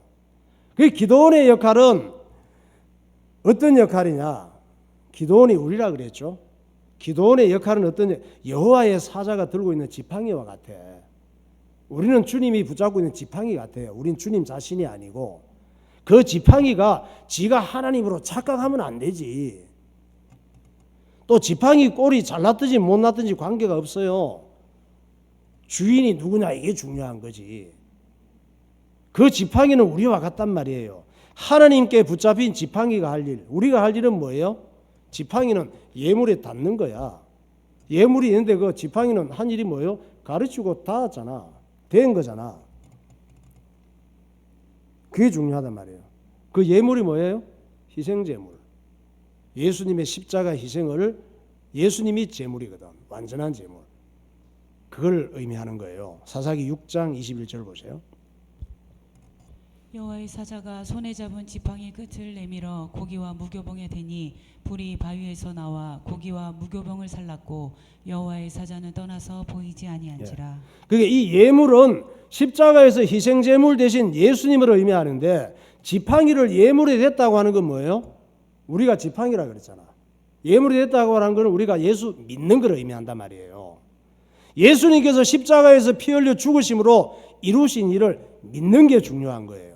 A: 그 기도원의 역할은 어떤 역할이냐? 기도원이 우리라 그랬죠. 기도원의 역할은 어떤 여호와의 사자가 들고 있는 지팡이와 같아. 우리는 주님이 붙잡고 있는 지팡이 같아요. 우린 주님 자신이 아니고 그 지팡이가 지가 하나님으로 착각하면 안 되지. 또 지팡이 꼴이 잘났든지 못났든지 관계가 없어요. 주인이 누구냐 이게 중요한 거지. 그 지팡이는 우리와 같단 말이에요. 하나님께 붙잡힌 지팡이가 할 일, 우리가 할 일은 뭐예요? 지팡이는 예물에 닿는 거야. 예물이 있는데 그 지팡이는 한 일이 뭐예요? 가르치고 닿았잖아. 된 거잖아. 그게 중요하단 말이에요. 그 예물이 뭐예요? 희생제물. 예수님의 십자가 희생을 예수님이 제물이거든. 완전한 제물. 그걸 의미하는 거예요. 사사기 6장 21절 보세요.
B: 여호와의 사자가 손에 잡은 지팡이 끝을 내밀어 고기와 무교병에 대니 불이 바위에서 나와 고기와 무교병을 살랐고 여호와의 사자는 떠나서 보이지 아니한지라.
A: 그게 이 예물은 십자가에서 희생제물 대신 예수님을 의미하는데 지팡이를 예물이 됐다고 하는 건 뭐예요? 우리가 지팡이라 그랬잖아. 예물이 됐다고 하는 건 우리가 예수 믿는 걸 의미한단 말이에요. 예수님께서 십자가에서 피 흘려 죽으심으로 이루신 일을 믿는 게 중요한 거예요.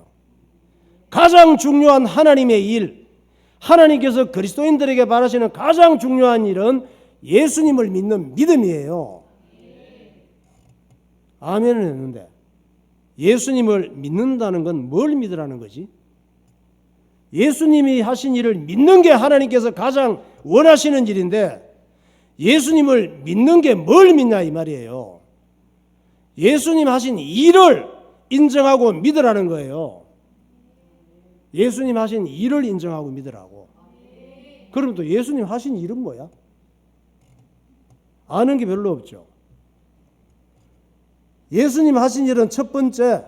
A: 가장 중요한 하나님의 일, 하나님께서 그리스도인들에게 바라시는 가장 중요한 일은 예수님을 믿는 믿음이에요. 아멘을 했는데 예수님을 믿는다는 건 뭘 믿으라는 거지? 예수님이 하신 일을 믿는 게 하나님께서 가장 원하시는 일인데 예수님을 믿는 게 뭘 믿냐 이 말이에요. 예수님 하신 일을 인정하고 믿으라는 거예요. 예수님 하신 일을 인정하고 믿으라고. 그럼 또 예수님 하신 일은 뭐야? 아는 게 별로 없죠. 예수님 하신 일은 첫 번째,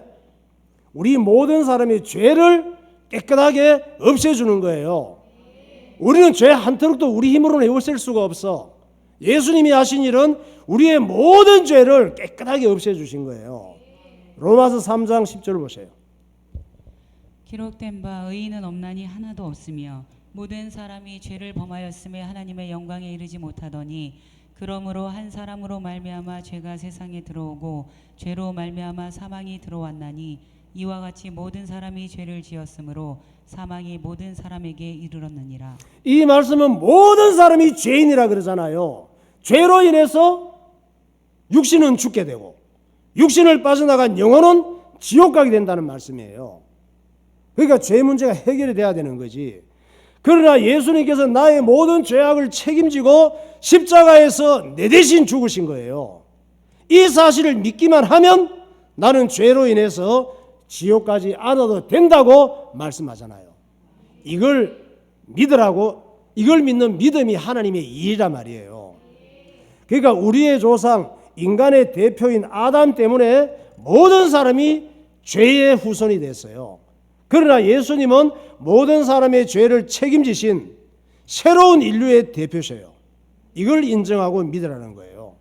A: 우리 모든 사람의 죄를 깨끗하게 없애주는 거예요. 우리는 죄 한 트럭도 우리 힘으로는 없앨 수가 없어. 예수님이 하신 일은 우리의 모든 죄를 깨끗하게 없애주신 거예요. 로마서 3장 10절 보세요.
B: 기록된 바 의인은 없나니 하나도 없으며 모든 사람이 죄를 범하였음에 하나님의 영광에 이르지 못하더니 그러므로 한 사람으로 말미암아 죄가 세상에 들어오고 죄로 말미암아 사망이 들어왔나니 이와 같이 모든 사람이 죄를 지었으므로 사망이 모든 사람에게 이르렀느니라.
A: 이 말씀은 모든 사람이 죄인이라 그러잖아요. 죄로 인해서 육신은 죽게 되고 육신을 빠져나간 영혼은 지옥 가게 된다는 말씀이에요. 그러니까 죄 문제가 해결이 돼야 되는 거지. 그러나 예수님께서 나의 모든 죄악을 책임지고 십자가에서 내 대신 죽으신 거예요. 이 사실을 믿기만 하면 나는 죄로 인해서 지옥까지 안 와도 된다고 말씀하잖아요. 이걸 믿으라고, 이걸 믿는 믿음이 하나님의 일이란 말이에요. 그러니까 우리의 조상 인간의 대표인 아담 때문에 모든 사람이 죄의 후손이 됐어요. 그러나 예수님은 모든 사람의 죄를 책임지신 새로운 인류의 대표셔요. 이걸 인정하고 믿으라는 거예요.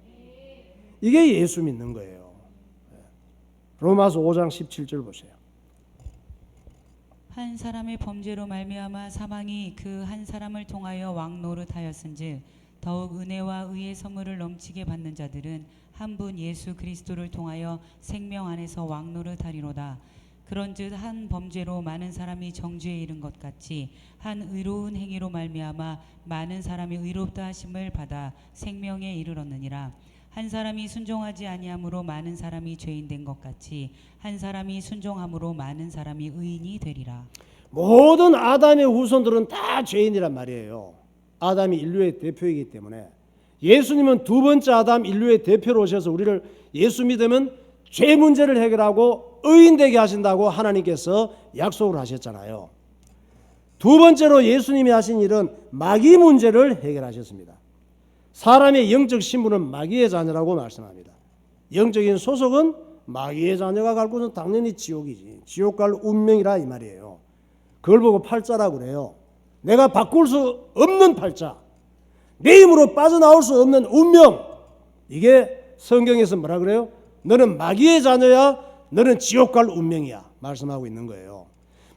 A: 이게 예수 믿는 거예요. 로마서 5장 17절 보세요.
B: 한 사람의 범죄로 말미암아 사망이 그 한 사람을 통하여 왕노릇하였은즉 더욱 은혜와 의의 선물을 넘치게 받는 자들은 한 분 예수 그리스도를 통하여 생명 안에서 왕노릇하리로다. 그런즉 한 범죄로 많은 사람이 정죄에 이른 것 같이 한 의로운 행위로 말미암아 많은 사람이 의롭다 하심을 받아 생명에 이르렀느니라. 한 사람이 순종하지 아니함으로 많은 사람이 죄인 된 것 같이 한 사람이 순종함으로 많은 사람이 의인이 되리라.
A: 모든 아담의 후손들은 다 죄인이란 말이에요. 아담이 인류의 대표이기 때문에 예수님은 두 번째 아담 인류의 대표로 오셔서 우리를 예수 믿으면 죄 문제를 해결하고 의인 되게 하신다고 하나님께서 약속을 하셨잖아요. 두 번째로 예수님이 하신 일은 마귀 문제를 해결하셨습니다. 사람의 영적 신분은 마귀의 자녀라고 말씀합니다. 영적인 소속은 마귀의 자녀가 갈 곳은 당연히 지옥이지. 지옥 갈 운명이라 이 말이에요. 그걸 보고 팔자라고 그래요. 내가 바꿀 수 없는 팔자, 내 힘으로 빠져나올 수 없는 운명. 이게 성경에서 뭐라 그래요? 너는 마귀의 자녀야, 너는 지옥 갈 운명이야 말씀하고 있는 거예요.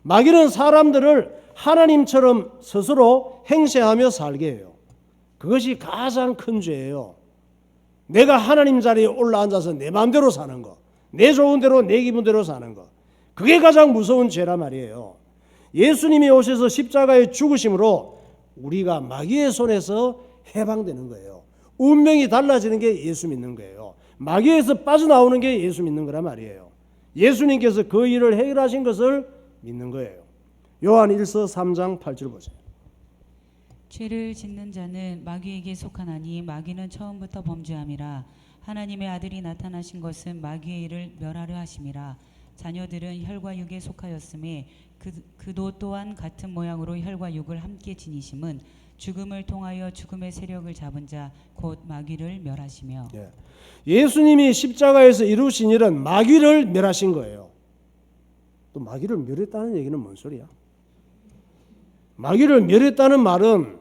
A: 마귀는 사람들을 하나님처럼 스스로 행세하며 살게 해요. 그것이 가장 큰 죄예요. 내가 하나님 자리에 올라앉아서 내 마음대로 사는 거, 내 좋은 대로 내 기분대로 사는 거, 그게 가장 무서운 죄란 말이에요. 예수님이 오셔서 십자가에 죽으심으로 우리가 마귀의 손에서 해방되는 거예요. 운명이 달라지는 게 예수 믿는 거예요. 마귀에서 빠져나오는 게 예수 믿는 거란 말이에요. 예수님께서 그 일을 해결하신 것을 믿는 거예요. 요한 1서 3장 8절 보세요.
B: 죄를 짓는 자는 마귀에게 속하나니 마귀는 처음부터 범죄함이라. 하나님의 아들이 나타나신 것은 마귀의 일을 멸하려 하심이라. 자녀들은 혈과 육에 속하였음에 그도 또한 같은 모양으로 혈과 육을 함께 지니심은 죽음을 통하여 죽음의 세력을 잡은 자 곧 마귀를 멸하시며.
A: 예수님이 십자가에서 이루신 일은 마귀를 멸하신 거예요. 또 마귀를 멸했다는 얘기는 뭔 소리야? 마귀를 멸했다는 말은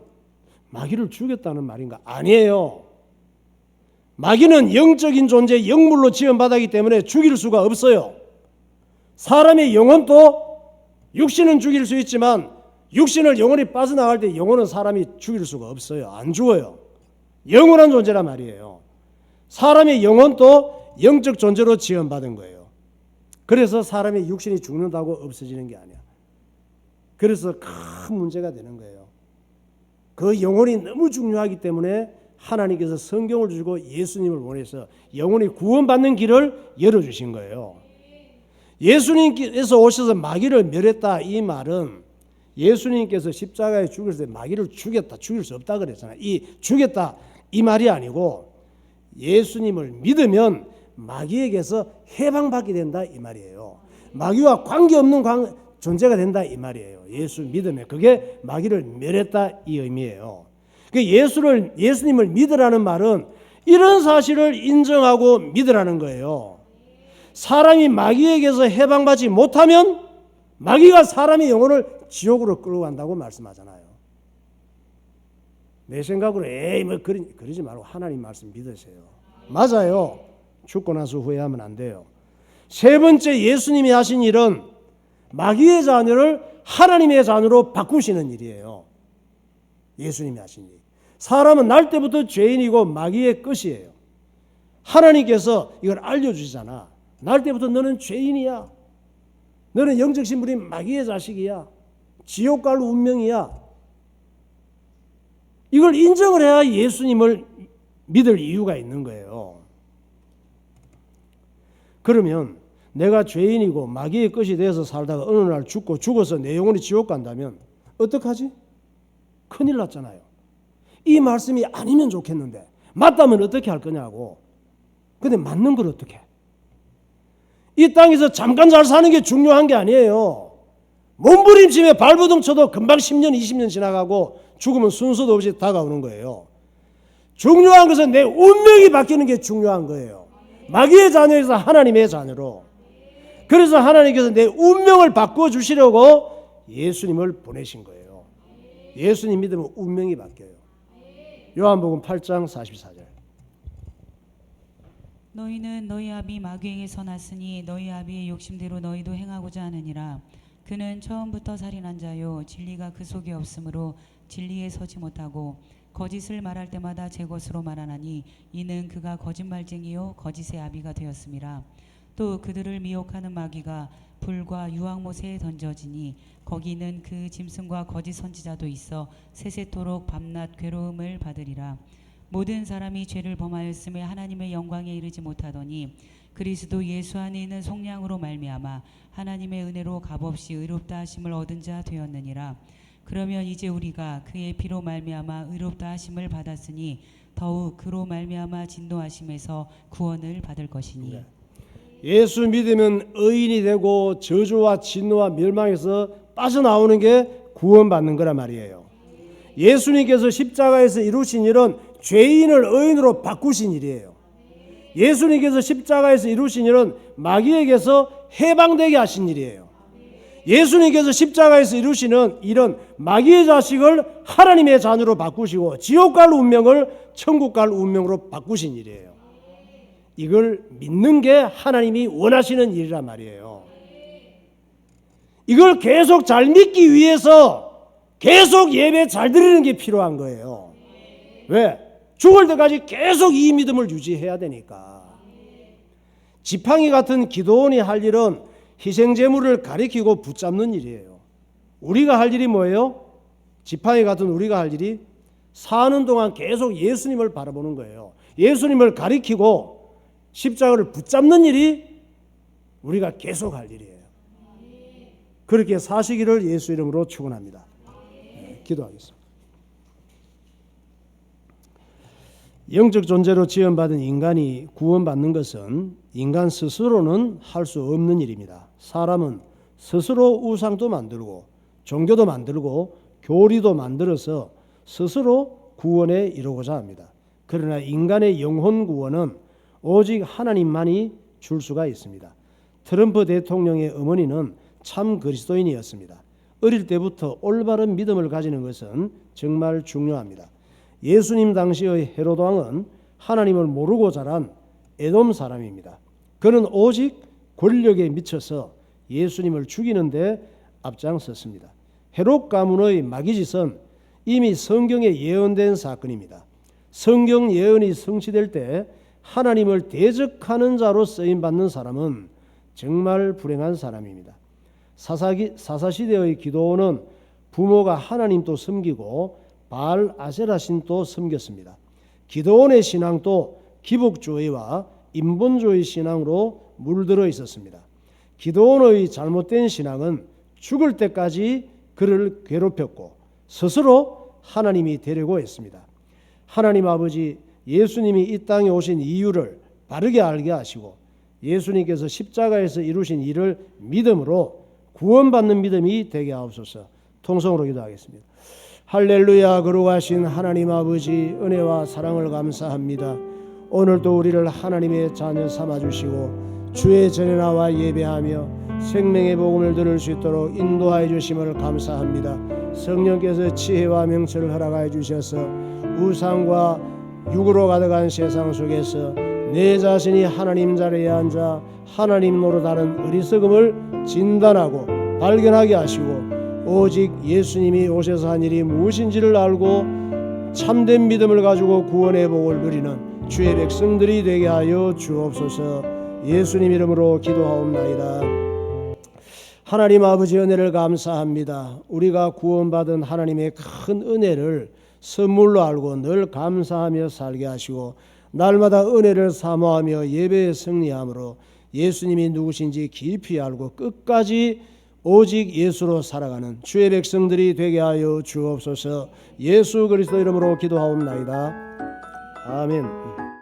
A: 마귀를 죽였다는 말인가? 아니에요. 마귀는 영적인 존재, 영물로 지원받았기 때문에 죽일 수가 없어요. 사람의 영혼도 육신은 죽일 수 있지만 육신을 영혼이 빠져나갈 때 영혼은 사람이 죽일 수가 없어요. 안 죽어요. 영원한 존재란 말이에요. 사람의 영혼도 영적 존재로 지원받은 거예요. 그래서 사람의 육신이 죽는다고 없어지는 게 아니야. 그래서 큰 문제가 되는 거예요. 그 영혼이 너무 중요하기 때문에 하나님께서 성경을 주시고 예수님을 보내서 영혼이 구원받는 길을 열어주신 거예요. 예수님께서 오셔서 마귀를 멸했다 이 말은 예수님께서 십자가에 죽였을 때 마귀를 죽였다, 죽일 수 없다 그랬잖아요. 이 죽였다 이 말이 아니고 예수님을 믿으면 마귀에게서 해방받게 된다 이 말이에요. 마귀와 관계없는 존재가 된다 이 말이에요. 예수 믿으면 그게 마귀를 멸했다 이 의미예요. 예수님을 믿으라는 말은 이런 사실을 인정하고 믿으라는 거예요. 사람이 마귀에게서 해방받지 못하면 마귀가 사람의 영혼을 지옥으로 끌고 간다고 말씀하잖아요. 내 생각으로 그러지 말고 하나님 말씀 믿으세요. 맞아요. 죽고 나서 후회하면 안 돼요. 세 번째 예수님이 하신 일은 마귀의 자녀를 하나님의 자녀로 바꾸시는 일이에요. 예수님이 하신 일. 사람은 날 때부터 죄인이고 마귀의 끝이에요. 하나님께서 이걸 알려주시잖아. 날 때부터 너는 죄인이야. 너는 영적 신분이 마귀의 자식이야. 지옥 갈 운명이야. 이걸 인정을 해야 예수님을 믿을 이유가 있는 거예요. 그러면 내가 죄인이고 마귀의 것이 되어서 살다가 어느 날 죽어서 내 영혼이 지옥 간다면 어떡하지? 큰일 났잖아요. 이 말씀이 아니면 좋겠는데 맞다면 어떻게 할 거냐고. 근데 맞는 걸 어떻게 해? 이 땅에서 잠깐 잘 사는 게 중요한 게 아니에요. 몸부림치며 발버둥 쳐도 금방 10년 20년 지나가고 죽으면 순서도 없이 다가오는 거예요. 중요한 것은 내 운명이 바뀌는 게 중요한 거예요. 마귀의 자녀에서 하나님의 자녀로. 그래서 하나님께서 내 운명을 바꿔주시려고 예수님을 보내신 거예요. 예수님 믿으면 운명이 바뀌어요. 요한복음 8장 44절.
B: 너희는 너희 아비 마귀에게서 났으니 너희 아비의 욕심대로 너희도 행하고자 하느니라. 그는 처음부터 살인한 자요 진리가 그 속에 없으므로 진리에 서지 못하고 거짓을 말할 때마다 제 것으로 말하나니 이는 그가 거짓말쟁이요 거짓의 아비가 되었음이라. 또 그들을 미혹하는 마귀가 불과 유황못에 던져지니 거기는 그 짐승과 거짓 선지자도 있어 세세토록 밤낮 괴로움을 받으리라. 모든 사람이 죄를 범하였음에 하나님의 영광에 이르지 못하더니 그리스도 예수 안에 있는 속량으로 말미암아 하나님의 은혜로 값없이 의롭다 하심을 얻은 자 되었느니라. 그러면 이제 우리가 그의 피로 말미암아 의롭다 하심을 받았으니 더욱 그로 말미암아 진노하심에서 구원을 받을 것이니.
A: 예수 믿으면 의인이 되고 저주와 진노와 멸망에서 빠져나오는 게 구원받는 거란 말이에요. 예수님께서 십자가에서 이루신 일은 죄인을 의인으로 바꾸신 일이에요. 예수님께서 십자가에서 이루신 일은 마귀에게서 해방되게 하신 일이에요. 예수님께서 십자가에서 이루시는 일은 마귀의 자식을 하나님의 자녀로 바꾸시고 지옥 갈 운명을 천국 갈 운명으로 바꾸신 일이에요. 이걸 믿는 게 하나님이 원하시는 일이란 말이에요. 이걸 계속 잘 믿기 위해서 계속 예배 잘 드리는 게 필요한 거예요. 왜? 죽을 때까지 계속 이 믿음을 유지해야 되니까. 지팡이 같은 기도원이 할 일은 희생제물을 가리키고 붙잡는 일이에요. 우리가 할 일이 뭐예요? 지팡이 같은 우리가 할 일이 사는 동안 계속 예수님을 바라보는 거예요. 예수님을 가리키고 십자가를 붙잡는 일이 우리가 계속 할 일이에요. 그렇게 사시기를 예수 이름으로 축원합니다. 기도하겠습니다. 영적 존재로 지원받은 인간이 구원받는 것은 인간 스스로는 할 수 없는 일입니다. 사람은 스스로 우상도 만들고 종교도 만들고 교리도 만들어서 스스로 구원에 이르고자 합니다. 그러나 인간의 영혼 구원은 오직 하나님만이 줄 수가 있습니다. 트럼프 대통령의 어머니는 참 그리스도인이었습니다. 어릴 때부터 올바른 믿음을 가지는 것은 정말 중요합니다. 예수님 당시의 헤로드 왕은 하나님을 모르고 자란 에돔 사람입니다. 그는 오직 권력에 미쳐서 예수님을 죽이는 데 앞장섰습니다. 헤롯 가문의 마귀짓은 이미 성경에 예언된 사건입니다. 성경 예언이 성취될 때 하나님을 대적하는 자로 쓰임받는 사람은 정말 불행한 사람입니다. 사사시대의 기도원은 부모가 하나님도 섬기고 바알 아세라 신도 섬겼습니다. 기도원의 신앙도 기복주의와 인본주의 신앙으로 물들어 있었습니다. 기도원의 잘못된 신앙은 죽을 때까지 그를 괴롭혔고 스스로 하나님이 되려고 했습니다. 하나님 아버지 예수님이 이 땅에 오신 이유를 바르게 알게 하시고 예수님께서 십자가에서 이루신 일을 믿음으로 구원받는 믿음이 되게 하옵소서. 통성으로 기도하겠습니다. 할렐루야. 거룩하신 하나님 아버지 은혜와 사랑을 감사합니다. 오늘도 우리를 하나님의 자녀 삼아주시고 주의 전에 나와 예배하며 생명의 복음을 들을 수 있도록 인도하여 주심을 감사합니다. 성령께서 지혜와 명철을 허락하여 주셔서 우상과 육으로 가득한 세상 속에서 내 자신이 하나님 자리에 앉아 하나님 노릇하는 어리석음을 진단하고 발견하게 하시고 오직 예수님이 오셔서 한 일이 무엇인지를 알고 참된 믿음을 가지고 구원의 복을 누리는 주의 백성들이 되게 하여 주옵소서. 예수님 이름으로 기도하옵나이다. 하나님 아버지 은혜를 감사합니다. 우리가 구원받은 하나님의 큰 은혜를 선물로 알고 늘 감사하며 살게 하시고 날마다 은혜를 사모하며 예배에 승리함으로 예수님이 누구신지 깊이 알고 끝까지 오직 예수로 살아가는 주의 백성들이 되게 하여 주옵소서. 예수 그리스도 이름으로 기도하옵나이다. 아멘.